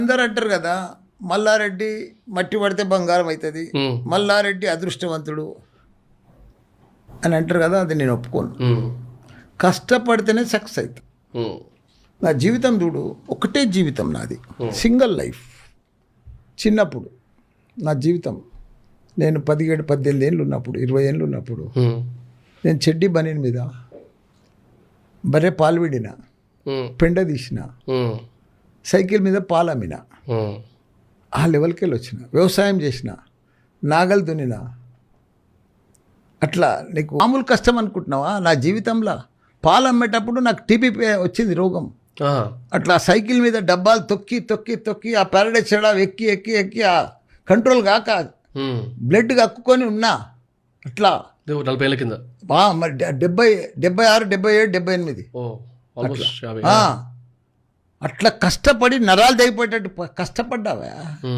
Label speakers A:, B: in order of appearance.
A: అందరు అంటారు కదా, మల్లారెడ్డి మట్టి పడితే బంగారం అవుతుంది, మల్లారెడ్డి అదృష్టవంతుడు అని అంటారు కదా. అది నేను ఒప్పుకోను. కష్టపడితేనే సక్సెస్ అవుతుంది. నా జీవితం చూడు, ఒకటే జీవితం నాది, సింగిల్ లైఫ్. చిన్నప్పుడు నా జీవితం, నేను 17-18 ఏళ్ళు ఉన్నప్పుడు, 20 ఏళ్ళు ఉన్నప్పుడు, నేను చెడ్డీ బనీన్ మీద బర్రె పాలు విడిన, పెండ తీసిన, సైకిల్ మీద పాలు అమ్మిన, ఆ లెవెల్కి వెళ్ళి వచ్చిన. వ్యవసాయం చేసిన, నాగలు దున్నిన. అట్లా నీకు మామూలు కష్టం అనుకుంటున్నావా? నా జీవితంలో పాలు అమ్మేటప్పుడు నాకు టీబీ వచ్చింది రోగం. అట్లా సైకిల్ మీద డబ్బాలు తొక్కి తొక్కి తొక్కి ఆ ప్యారడైజ్ చెడా ఎక్కి ఎక్కి ఎక్కి ఆ కంట్రోల్ కాక బ్లడ్ కక్కుకొని ఉన్నా. అట్లా
B: 40 ఏళ్ళ కింద
A: మరి 76, 77, 78 అట్లా కష్టపడి నరాలు తెగిపోయేటట్టు కష్టపడ్డావా?